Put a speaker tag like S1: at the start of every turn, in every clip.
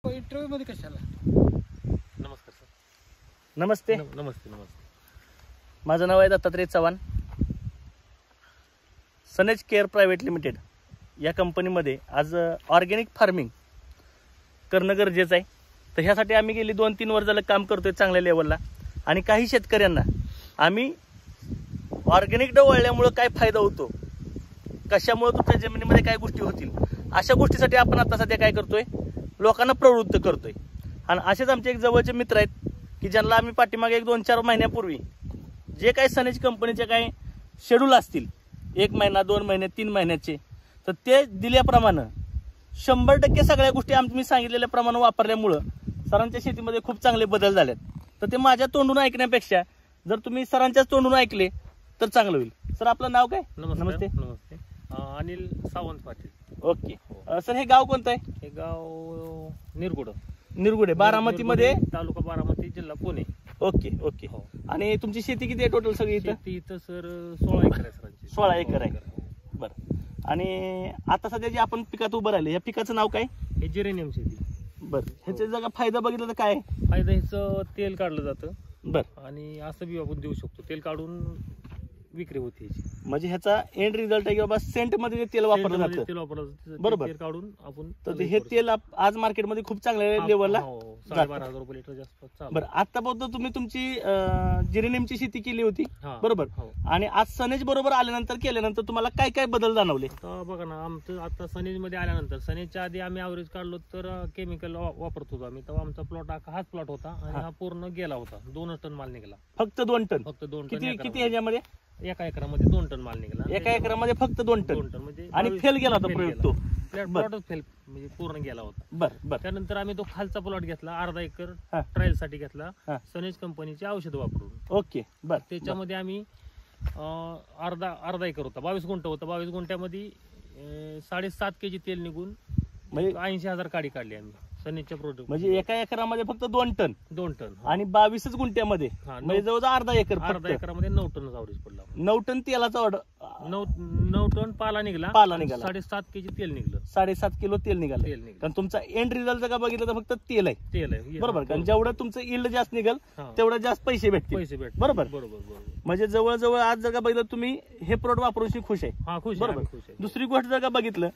S1: Interview मध्ये कशाला?
S2: नमस्कार सर.
S3: नमस्ते.
S2: नमस्ते.
S3: माझं नाव आहे दत्तात्रय चव्हाण. सनेज केअर प्रायव्हेट लिमिटेड या कंपनीमध्ये आज ऑर्गॅनिक फार्मिंग करणं गरजेचं आहे. तर ह्यासाठी आम्ही गेली 2-3 वर्ष झालं काम करतोय चांगल्या लेवलला. आणि काही शेतकऱ्यांना आम्ही ऑर्गॅनिक डवळल्यामुळं काय फायदा होतो, कशामुळे तुमच्या जमिनीमध्ये काय गोष्टी होतील, अशा गोष्टीसाठी आपण आता सध्या काय करतोय, लोकांना प्रवृत्त करतोय. आणि असेच आमचे एक जवळचे मित्र आहेत की ज्यांना आम्ही पाठीमागे 1-2-4 महिन्यापूर्वी जे काही सनेज कंपनीचे काही शेड्यूल असतील 1 महिना 2 महिने 3 महिन्याचे, तर ते दिल्याप्रमाणे 100% सगळ्या गोष्टी आम्ही सांगितलेल्या प्रमाणे वापरल्यामुळं सरांच्या शेतीमध्ये खूप चांगले बदल झालेत. तर ते माझ्या तोंडून ऐकण्यापेक्षा जर तुम्ही सरांच्याच तोंडून ऐकले तर चांगलं होईल. सर आपलं नाव काय?
S2: नमस्ते. अनिल सावंत पाटील.
S3: ओके सर, हे गाव कोणतं आहे?
S2: हे गाव
S3: निरगुडे बारामती मध्ये,
S2: तालुका बारामती, जिल्हा पुणे.
S3: Okay okay. आणि तुमची शेती किती आहे टोटल सगळी इथं?
S2: इथं सर 16 एकर आहे सरांची.
S3: 16 एकर आहे. बरं. आणि आता सध्या जे आपण पिकात उभं राहिले या पिकाचं नाव काय?
S2: हे जेरेनियम शेती.
S3: बरं. ह्याचे जर का फायदा बघितला तर काय
S2: फायदा? ह्याचं तेल काढलं जातं.
S3: बरं.
S2: आणि असं बी आपण देऊ शकतो, तेल काढून विक्री होते ह्याची.
S3: म्हणजे ह्याचा एंड रिझल्ट आहे की बाबा सेंट मध्ये तेल वापरलं जातं.
S2: तेल वापरलं जातं,
S3: बरोबर.
S2: तेल काढून आपण.
S3: तर हे तेल आज मार्केटमध्ये खूप चांगल्या लेवलला
S2: 12,500 रुपये लिटर जास्त.
S3: बरं. आतापर्यंत तुम्ही तुमची जेरेनियमची शेती केली होती बरोबर, आणि आज सनेज बरोबर आल्यानंतर केल्यानंतर तुम्हाला काय काय बदल जाणवले?
S2: तर बघा ना, आमचं आता सनेज मध्ये आल्यानंतर, सनेजच्या आधी आम्ही ॲव्हरेज काढलो तर केमिकल वापरत होतो आम्ही. तेव्हा आमचा प्लॉट हाच प्लॉट होता आणि हा पूर्ण गेला होता. 2 टन माल निघाला.
S3: फक्त 2 टन?
S2: फक्त 2 टन.
S3: किती ह्याच्यामध्ये?
S2: एका एकरामध्ये 2 टन माल निघाला.
S3: एका एकरामध्ये फक्त 2 टन
S2: म्हणजे.
S3: आणि फेल गेला होता प्रयोग तो.
S2: प्लॉटच फेल म्हणजे पूर्ण गेला होता.
S3: बरं.
S2: त्यानंतर आम्ही तो खालचा प्लॉट घेतला, अर्धा एकर ट्रायल साठी घेतला, सनेज कंपनीचे औषध वापरून.
S3: ओके. बरं.
S2: त्याच्यामध्ये आम्ही अर्धा एकर होता, 22 गुंठ होता. 22 गुंठ्यामध्ये 7.5 kg तेल निघून म्हणजे 80,000 काडी काढली आम्ही सनेजच्या प्रोडक्ट.
S3: म्हणजे एका एकरामध्ये फक्त 2 टन.
S2: 2 टन
S3: आणि 22 गुंठ्यामध्ये म्हणजे जवळजवळ अर्धा
S2: एकरामध्ये 9 टन ॲव्हरेज पडला.
S3: 9 टन तेलाचा ऑर्डर.
S2: 9 टन पाला निघाला. 7.5 kg तेल निघलं.
S3: 7.5 किलो तेल निघालं. कारण तुमचा एंड रिझल्ट जर का बघितलं तर फक्त तेल आहे बरोबर. कारण जेवढं तुमचं इल्ड जास्त निघेल तेवढं जास्त पैसे भेटतील बरोबर. म्हणजे जवळजवळ आज जर का बघितलं तुम्ही हे प्रोडक्ट वापरून खुश आहे बरोबर. दुसरी गोष्ट जर का बघितलं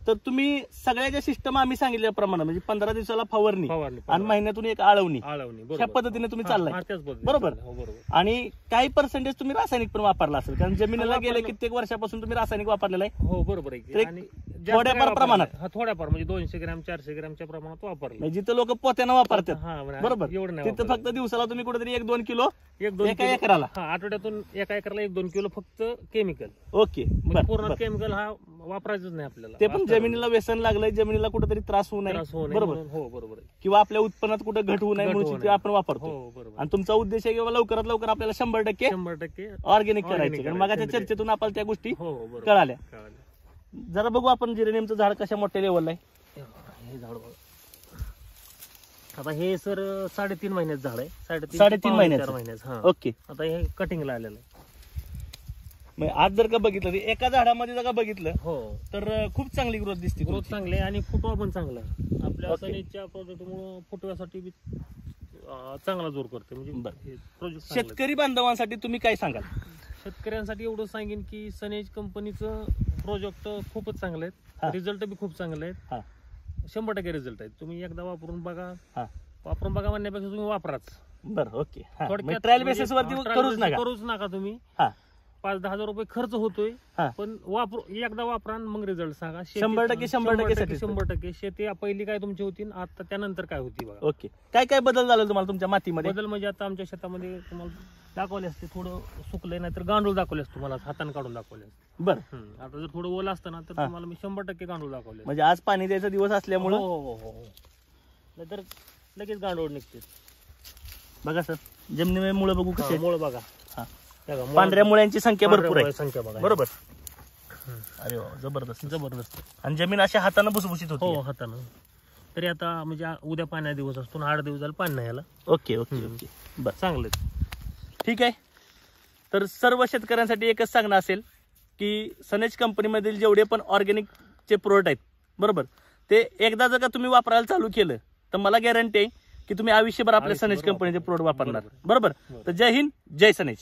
S3: तर तुम्ही सगळ्या ज्या सिस्टम आम्ही सांगितल्याप्रमाणे म्हणजे 15 दिवसाला फवारणी आणि महिन्यातून एक आळवणी ह्या पद्धतीने तुम्ही चाललाय बरोबर. आणि काही पर्सेंटेज तुम्ही रासायनिक पण वापरला असेल, कारण जमिनीला गेले कित्येक वर्षापासून तुम्ही रासायनिक वापरलेलं आहे.
S2: हो बरोबर आहे.
S3: थोड्याफार प्रमाणात,
S2: थोड्याफार म्हणजे 200 ग्रॅम 400 ग्रॅमच्या प्रमाणात वापरलं.
S3: जिथं लोक पोत्यानं वापरतात बरोबर, तिथं फक्त दिवसाला तुम्ही कुठेतरी 1-2 किलो एका एकराला,
S2: आठवड्यातून एका एकराला 1-2 किलो फक्त केमिकल.
S3: ओके.
S2: पूर्ण केमिकल हा वापरायचंच नाही आपल्याला.
S3: ते पण जमिनीला व्यसन लागलंय, जमिनीला कुठेतरी त्रास होऊ नये बरोबर.
S2: हो बरोबर.
S3: किंवा आपल्या उत्पन्नात कुठे घट होऊ नये म्हणून ते आपण वापरतो. आणि तुमचा उद्देश आहे की लवकरात लवकर आपल्याला 100% ऑर्गॅनिक करायचे. कारण मगाच्या चर्चेतून आपल्याला त्या गोष्टी कळाल्या. जरा बघू आपण जेरेनियमचं झाड कशा मोठ्या लेवलला आहे.
S2: हे झाड आता हे सर 3.5 महिन्याचं झाड आहे.
S3: 3.5 महिन्याचं. ओके.
S2: आता हे कटिंगला आलेलं आहे.
S3: आज जर का बघितलं एका झाडामध्ये जर का बघितलं तर खूप चांगली ग्रोथ दिसते.
S2: ग्रोथ चांगली आहे आणि फुटवा पण चांगला आहे. आपल्या सनेजच्या प्रोडक्टमुळे फुटव्यासाठी चांगला जोर करते. म्हणजे
S3: शेतकरी बांधवांसाठी तुम्ही काय सांगाल?
S2: शेतकऱ्यांसाठी एवढं सांगेन की सनेज कंपनीचं प्रोजेक्ट खूपच चांगले आहेत. रिझल्ट बी खूप चांगले आहेत. 100% रिझल्ट आहेत. तुम्ही एकदा वापरून बघा म्हणण्यापेक्षा तुम्ही वापराच.
S3: बरं. ओके. ट्रायल बेसिस वरती
S2: करूच नका तुम्ही. 5-10 हजार रुपये खर्च होतोय, पण एकदा वापरा मग रिझल्ट सांगा. 100% शेती पहिली काय तुमची होती, आता त्यानंतर काय होती बघा.
S3: ओके. काय काय बदल झाला तुम्हाला तुमच्या मातीमध्ये?
S2: बदल म्हणजे आता आमच्या शेतामध्ये तुम्हाला दाखवले असते, थोडं सुकलंय नाही तर गांडूळ दाखवले असते, तुम्हाला हाताने काढून दाखवले असते.
S3: बरं.
S2: आता जर थोडं ओलं असतं ना तर तुम्हाला मी 100% गांडूळ दाखवले.
S3: म्हणजे आज पाणी द्यायचा दिवस असल्यामुळे
S2: नाहीतर लगेच गांडूळ निघते.
S3: बघा सर, जमिनीमुळे मुळे बघू कसे
S2: मुळे बघा.
S3: पांढऱ्या मुळ्यांची संख्या भरपूर आहे.
S2: संख्या बघा
S3: बरोबर. अरे वा, जबरदस्त. आणि जमीन अशा हाताने भुसभुशीत होती.
S2: हो, हाताने. तरी आता म्हणजे उद्या पाण्या दिवस असतो ना, 8 दिवस झालं पाणी नाही याला.
S3: Okay okay okay. बरं,
S2: चांगलं.
S3: ठीक आहे. तर सर्व शेतकऱ्यांसाठी एकच सांगणं असेल की सनेज कंपनीमधील जेवढे पण ऑर्गॅनिकचे प्रोडक्ट आहेत बरोबर, ते एकदा जर का तुम्ही वापरायला चालू केलं तर मला गॅरंटी आहे की तुम्ही आयुष्यभर आपल्या
S2: आयुष्यभर
S3: सनेज कंपनीचे प्रोडक्ट वापरणार.
S2: बरोबर.
S3: बरोबर. तर जय हिंद, जय सनेज.